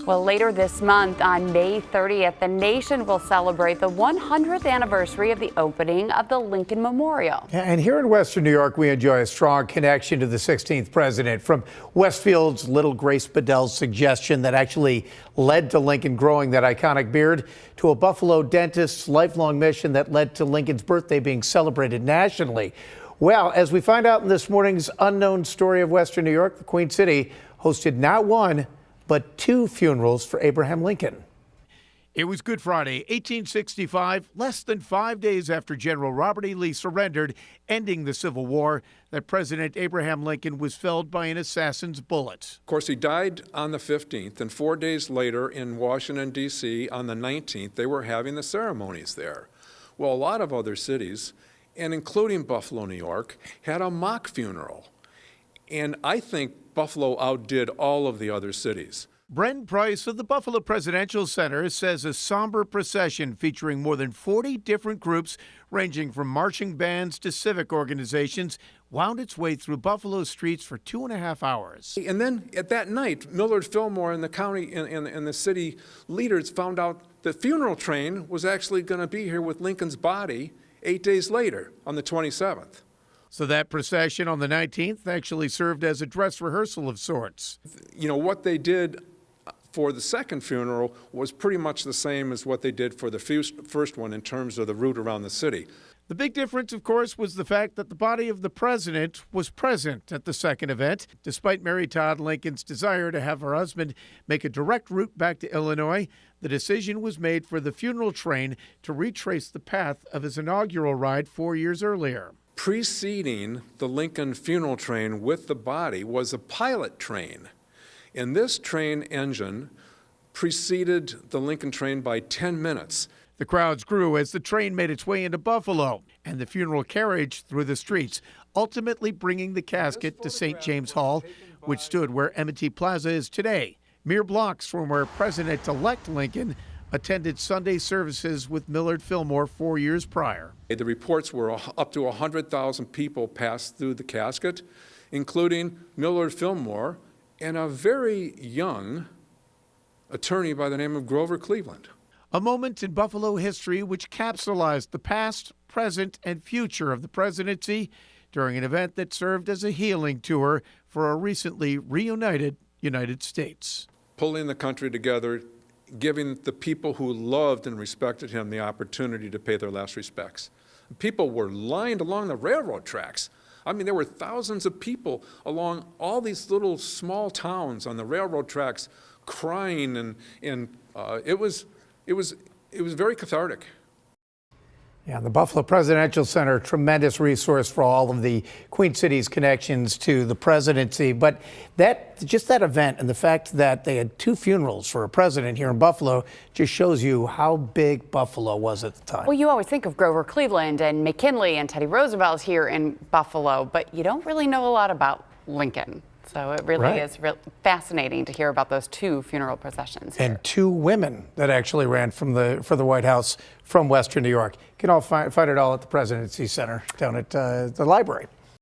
Well, later this month on May 30th, the nation will celebrate the 100th anniversary of the opening of the Lincoln Memorial. And here in Western New York, we enjoy a strong connection to the 16th president. From Westfield's little Grace Bedell's suggestion that actually led to Lincoln growing that iconic beard, to a Buffalo dentist's lifelong mission that led to Lincoln's birthday being celebrated nationally. Well, as we find out in this morning's Unknown Story of Western New York, the Queen City hosted not one, but two funerals for Abraham Lincoln. It was Good Friday, 1865, less than 5 days after General Robert E. Lee surrendered, ending the Civil War, that President Abraham Lincoln was felled by an assassin's bullet. Of course, he died on the 15th, and 4 days later in Washington, D.C., on the 19th, they were having the ceremonies there. Well, a lot of other cities, and including Buffalo, New York, had a mock funeral. And I think Buffalo outdid all of the other cities. Bren Price of the Buffalo Presidential Center says a somber procession featuring more than 40 different groups, ranging from marching bands to civic organizations, wound its way through Buffalo streets for 2.5 hours. And then at that night, Millard Fillmore and the county and the city leaders found out the funeral train was actually going to be here with Lincoln's body 8 days later on the 27th. So that procession on the 19th actually served as a dress rehearsal of sorts. You know, what they did for the second funeral was pretty much the same as what they did for the first one in terms of the route around the city. The big difference, of course, was the fact that the body of the president was present at the second event. Despite Mary Todd Lincoln's desire to have her husband make a direct route back to Illinois, the decision was made for the funeral train to retrace the path of his inaugural ride 4 years earlier. Preceding the Lincoln funeral train with the body was a pilot train. And this train engine preceded the Lincoln train by 10 minutes. The crowds grew as the train made its way into Buffalo and the funeral carriage through the streets, ultimately bringing the casket to St. James Hall, which stood where M&T Plaza is today, mere blocks from where President-elect Lincoln attended Sunday services with Millard Fillmore 4 years prior. The reports were up to 100,000 people passed through the casket, including Millard Fillmore and a very young attorney by the name of Grover Cleveland. A moment in Buffalo history which capsulized the past, present, and future of the presidency during an event that served as a healing tour for a recently reunited United States. Pulling the country together, giving the people who loved and respected him the opportunity to pay their last respects. People were lined along the railroad tracks. I mean, there were thousands of people along all these little small towns on the railroad tracks crying, and it was very cathartic. Yeah, the Buffalo Presidential Center, tremendous resource for all of the Queen City's connections to the presidency. But that event and the fact that they had two funerals for a president here in Buffalo just shows you how big Buffalo was at the time. Well, you always think of Grover Cleveland and McKinley and Teddy Roosevelt here in Buffalo, but you don't really know a lot about Lincoln. So it really is fascinating to hear about those two funeral processions here. And two women that actually ran for the White House from Western New York. You can all find it all at the Presidency Center down at the library.